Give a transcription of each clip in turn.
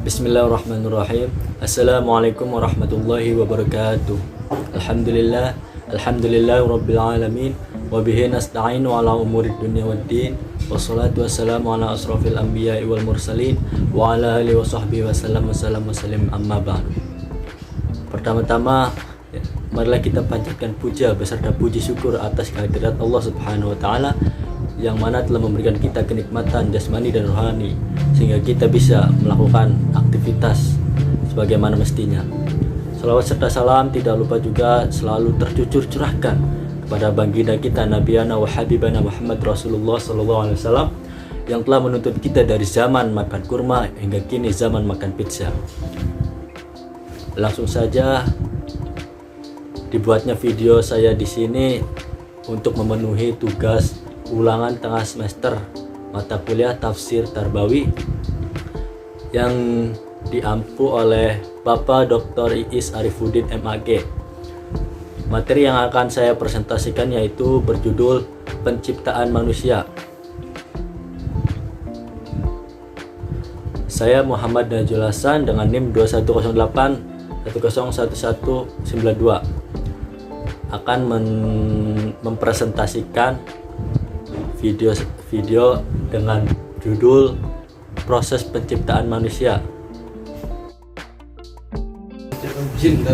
Bismillahirrahmanirrahim. Assalamualaikum warahmatullahi wabarakatuh. Alhamdulillah rabbil alamin. Wa bihi nasta'inu ala umurid dunya waddin. Wassalatu wassalamu ala asrafil anbiya'i wal mursalin wa ala alihi wa sahbihi wasallam amma ba'du. Pertama-tama, marilah kita panjatkan puja beserta puji syukur atas kehadirat Allah Subhanahu wa taala yang mana telah memberikan kita kenikmatan jasmani dan rohani sehingga kita bisa melakukan aktivitas sebagaimana mestinya. Salawat serta salam tidak lupa juga selalu tercucur curahkan kepada baginda kita Nabiyana wa Habibana Muhammad Rasulullah SAW yang telah menuntut kita dari zaman makan kurma hingga kini zaman makan pizza. Langsung saja dibuatnya video saya di sini untuk memenuhi tugas ulangan tengah semester mata kuliah Tafsir Tarbawi yang diampu oleh Bapak Dr. Iis Arifuddin MAG. Materi yang akan saya presentasikan yaitu berjudul Penciptaan Manusia. Saya Muhammad Najul Hasan dengan NIM 2108 101192 akan mempresentasikan video dengan judul Proses Penciptaan Manusia.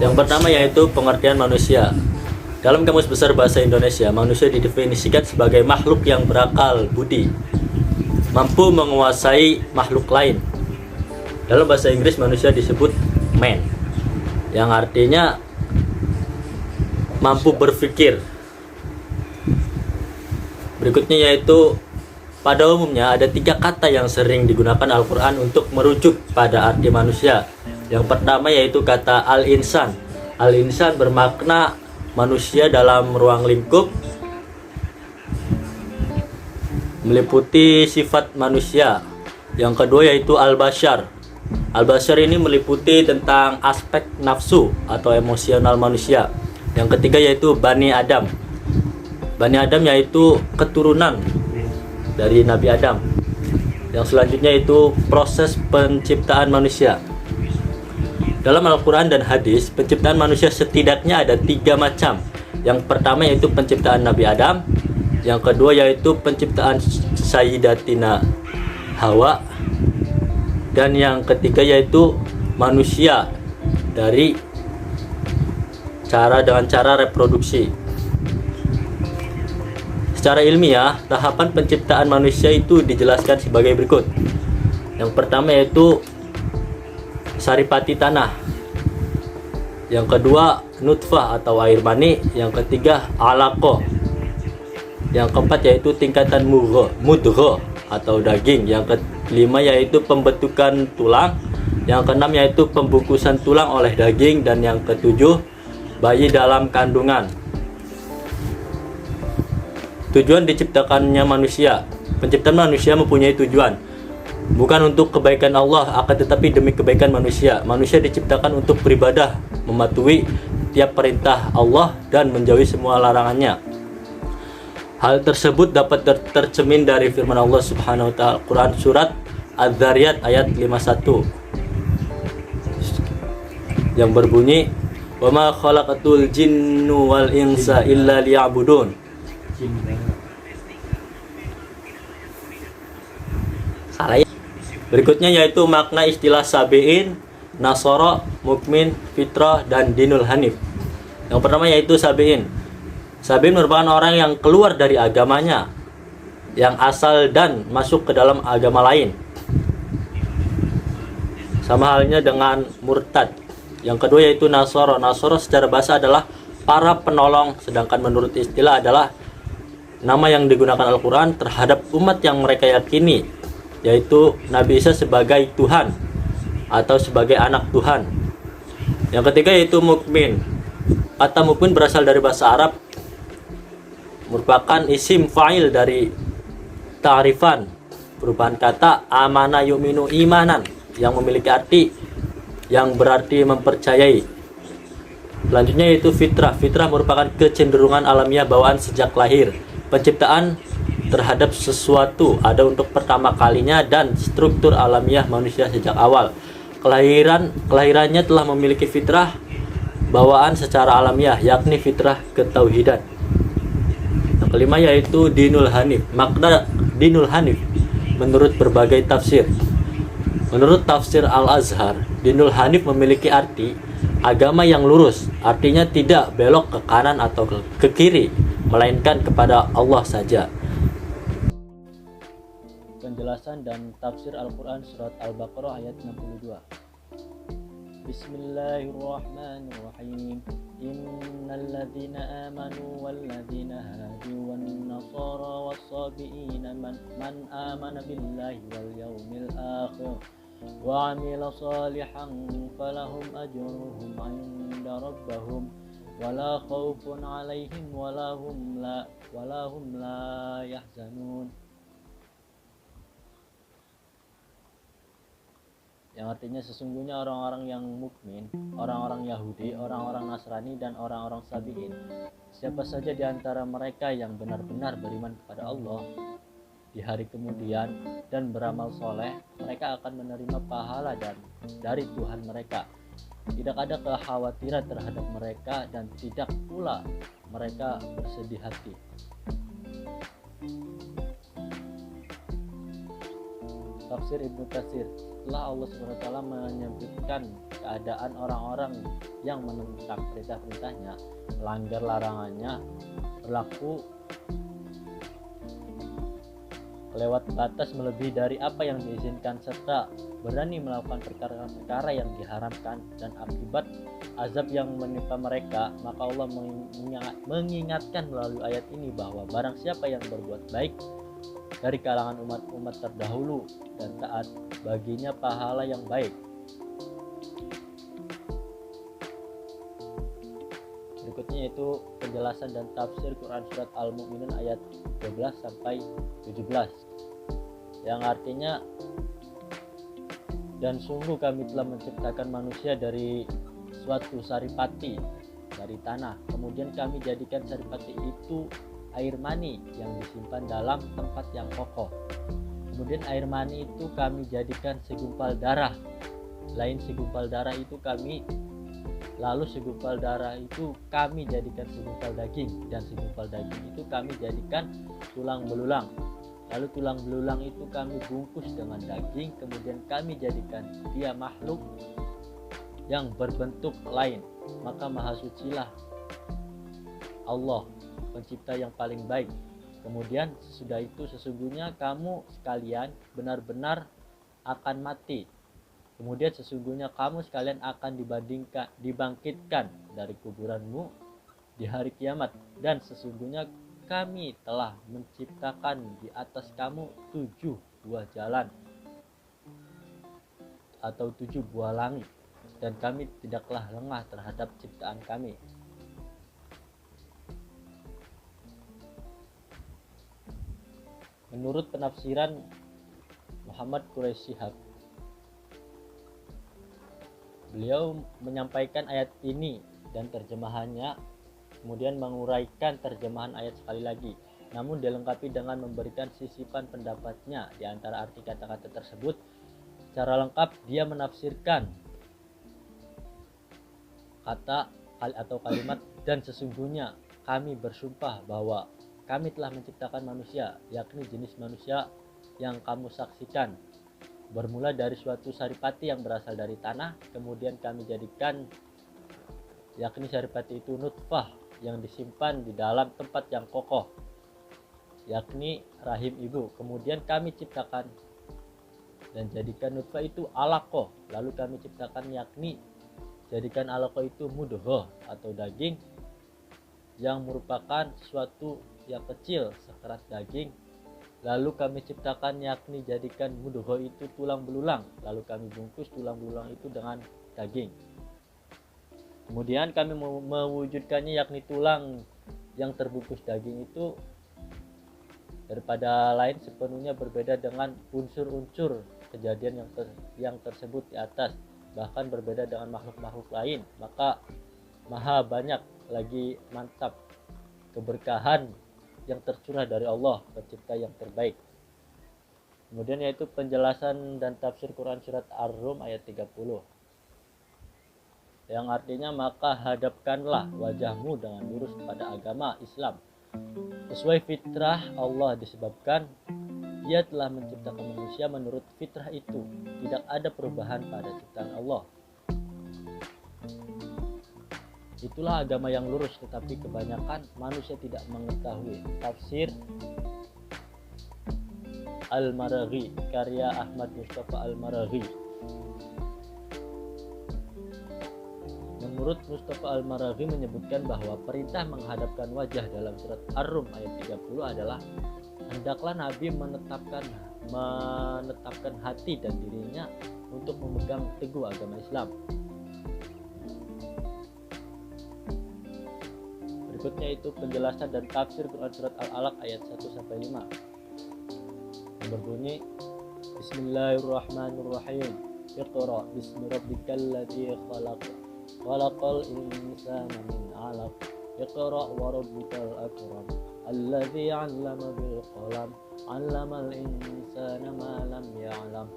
Yang pertama yaitu pengertian manusia. Dalam Kamus Besar Bahasa Indonesia, manusia didefinisikan sebagai makhluk yang berakal budi, mampu menguasai makhluk lain. Dalam bahasa Inggris manusia disebut man, yang artinya mampu berpikir. Berikutnya yaitu pada umumnya ada 3 kata yang sering digunakan Al-Quran untuk merujuk pada arti manusia. Yang pertama yaitu kata al-insan. Al-insan bermakna manusia dalam ruang lingkup, meliputi sifat manusia. Yang kedua yaitu al-bashar. Al-bashar ini meliputi tentang aspek nafsu atau emosional manusia. Yang ketiga yaitu Bani Adam. Bani Adam yaitu keturunan dari Nabi Adam. Yang selanjutnya itu proses penciptaan manusia. Dalam Al-Quran dan hadis, penciptaan manusia setidaknya ada 3 macam. Yang pertama yaitu penciptaan Nabi Adam. Yang kedua yaitu penciptaan Sayyidatina Hawa. Dan yang ketiga yaitu manusia dari dengan cara reproduksi. Secara ilmiah, tahapan penciptaan manusia itu dijelaskan sebagai berikut. Yang pertama yaitu saripati tanah. Yang kedua nutfah atau air mani. Yang ketiga alaqah. Yang keempat yaitu tingkatan mudghah atau daging. Yang kelima yaitu pembentukan tulang. Yang keenam yaitu pembungkusan tulang oleh daging. Dan yang ketujuh bayi dalam kandungan. Tujuan diciptakannya manusia. Penciptaan manusia mempunyai tujuan, bukan untuk kebaikan Allah, akan tetapi demi kebaikan manusia. Manusia diciptakan untuk beribadah, mematuhi tiap perintah Allah dan menjauhi semua larangannya. Hal tersebut dapat tercermin dari firman Allah Subhanahu wa taala Quran surat Az-Zariyat ayat 51 yang berbunyi, "Wa ma khalaqatul jinnu wal insa illa liya'budun." Salah ya. Berikutnya yaitu makna istilah sabiin, nasoro, mukmin, fitrah, dan dinul hanif. Yang pertama yaitu sabiin. Sabiin merupakan orang yang keluar dari agamanya, yang asal dan masuk ke dalam agama lain. Sama halnya dengan murtad. Yang kedua yaitu nasoro. Nasoro secara bahasa adalah para penolong, sedangkan menurut istilah adalah nama yang digunakan Al-Quran terhadap umat yang mereka yakini, yaitu Nabi Isa sebagai Tuhan atau sebagai anak Tuhan. Yang ketiga yaitu mukmin. Kata mukmin berasal dari bahasa Arab, merupakan isim fa'il dari ta'rifan, perubahan kata amana yu'minu imanan, yang memiliki arti yang berarti mempercayai. Selanjutnya yaitu fitrah. Fitrah merupakan kecenderungan alamiah bawaan sejak lahir. Penciptaan terhadap sesuatu ada untuk pertama kalinya dan struktur alamiah manusia sejak awal. Kelahirannya telah memiliki fitrah bawaan secara alamiah, yakni fitrah ketauhidan. Yang kelima yaitu dinul hanif. Makna dinul hanif menurut berbagai tafsir. Menurut tafsir Al-Azhar, dinul hanif memiliki arti agama yang lurus, artinya tidak belok ke kanan atau ke kiri, melainkan kepada Allah saja. Penjelasan dan tafsir Al-Quran surat Al-Baqarah ayat 62. Bismillahirrahmanirrahim. Innal ladzina amanu wal ladzina hadu wan nasara was-sabiina man amana billahi wal yawmil akhir wa 'amila shalihan falahum ajruhum 'inda rabbihim wala khaufun 'alaihim wala hum la yahzanun. Yang artinya sesungguhnya orang-orang yang mukmin, orang-orang Yahudi, orang-orang Nasrani, dan orang-orang Sabi'in, siapa saja di antara mereka yang benar-benar beriman kepada Allah di hari kemudian dan beramal soleh, mereka akan menerima pahala dari Tuhan mereka. Tidak ada kekhawatiran terhadap mereka dan tidak pula mereka bersedih hati. Tafsir Ibnu Katsir. Setelah Allah SWT menyebutkan keadaan orang-orang yang menentang perintah-perintahnya, melanggar larangannya, berlaku lewat batas melebihi dari apa yang diizinkan, serta berani melakukan perkara-perkara yang diharamkan dan akibat azab yang menimpa mereka, maka Allah mengingatkan melalui ayat ini bahwa barang siapa yang berbuat baik dari kalangan umat-umat terdahulu dan taat, baginya pahala yang baik. Berikutnya yaitu penjelasan dan tafsir Quran surat Al-Mu'minun ayat 12 sampai 17, yang artinya, dan sungguh kami telah menciptakan manusia dari suatu saripati dari tanah, kemudian kami jadikan saripati itu air mani yang disimpan dalam tempat yang kokoh. Kemudian air mani itu kami jadikan segumpal darah. Segumpal darah itu kami jadikan segumpal daging, dan segumpal daging itu kami jadikan tulang belulang. Lalu tulang belulang itu kami bungkus dengan daging, kemudian kami jadikan dia makhluk yang berbentuk lain. Maka maha sucilah Allah, pencipta yang paling baik. Kemudian sesudah itu sesungguhnya kamu sekalian benar-benar akan mati. Kemudian sesungguhnya kamu sekalian akan dibangkitkan dari kuburanmu di hari kiamat, dan sesungguhnya kami telah menciptakan di atas kamu 7 buah jalan atau 7 buah langit, dan kami tidaklah lengah terhadap ciptaan kami. Menurut penafsiran Muhammad Quraisy Shihab, beliau menyampaikan ayat ini dan terjemahannya, kemudian menguraikan terjemahan ayat sekali lagi, namun dilengkapi dengan memberikan sisipan pendapatnya di antara arti kata-kata tersebut. Secara lengkap dia menafsirkan kata atau kalimat dan sesungguhnya kami bersumpah bahwa kami telah menciptakan manusia, yakni jenis manusia yang kamu saksikan, bermula dari suatu saripati yang berasal dari tanah, kemudian kami jadikan, yakni saripati itu nutfah yang disimpan di dalam tempat yang kokoh, yakni rahim ibu. Kemudian kami ciptakan dan jadikan nutfah itu alaqah, lalu kami ciptakan, yakni jadikan alaqah itu mudghah atau daging yang merupakan sesuatu yang kecil sekerat daging, lalu kami ciptakan, yakni jadikan mudghah itu tulang belulang, lalu kami bungkus tulang belulang itu dengan daging. Kemudian kami mewujudkannya, yakni tulang yang terbungkus daging itu daripada lain sepenuhnya berbeda dengan unsur-unsur kejadian yang tersebut di atas, bahkan berbeda dengan makhluk-makhluk lain. Maka maha banyak lagi mantap keberkahan yang tercurah dari Allah, pencipta yang terbaik. Kemudian yaitu penjelasan dan tafsir Quran surat Ar-Rum ayat 30. Yang artinya, maka hadapkanlah wajahmu dengan lurus pada agama Islam sesuai fitrah Allah, disebabkan Dia telah menciptakan manusia menurut fitrah itu, tidak ada perubahan pada ciptaan Allah. Itulah agama yang lurus, tetapi kebanyakan manusia tidak mengetahui. Tafsir Al-Maraghi karya Ahmad Mustafa Al-Maraghi. Menurut Mustafa Al-Maraghi menyebutkan bahwa perintah menghadapkan wajah dalam surat Ar-Rum ayat 30 adalah hendaklah Nabi menetapkan hati dan dirinya untuk memegang teguh agama Islam. Berikutnya itu penjelasan dan tafsir Quran surat Al-Alaq ayat 1-5. Berbunyi, Bismillahirrahmanirrahim. Iqra bismi rabbikal ladzi khalaq. Khalaqal insana min 'alaq. Iqra wa rabbukal akram. Alladzi 'allama bil qalam. 'Allamal insana ma lam ya'lam.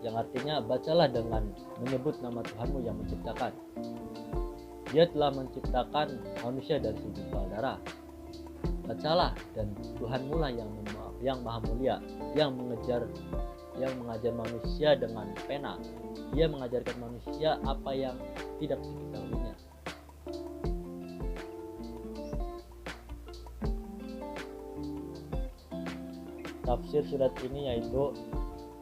Yang artinya, bacalah dengan menyebut nama Tuhanmu yang menciptakan. Dia telah menciptakan manusia dari segumpal darah. Bacalah, dan Tuhanmu lah yang maha mulia, yang mengajar manusia dengan pena. Dia mengajarkan manusia apa yang tidak diketahuinya. Tafsir surat ini yaitu,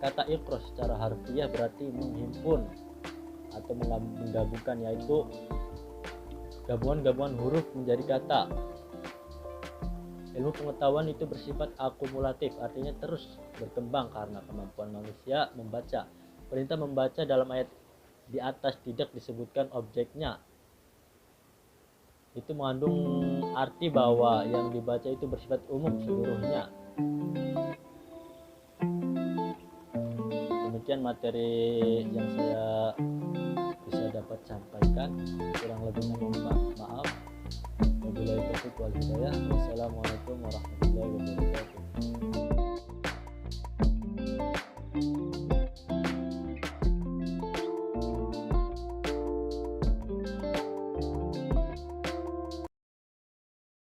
kata Iqra secara harfiah berarti menghimpun atau menggabungkan, yaitu gabungan huruf menjadi kata. Ilmu pengetahuan itu bersifat akumulatif, artinya terus berkembang karena kemampuan manusia membaca. Perintah membaca dalam ayat di atas tidak disebutkan objeknya. Itu mengandung arti bahwa yang dibaca itu bersifat umum seluruhnya. Demikian materi yang saya bisa dapat sampaikan. Kurang lebihnya mohon maaf. Wabillahi taufiq wal hidayah. Wassalamualaikum warahmatullahi wabarakatuh.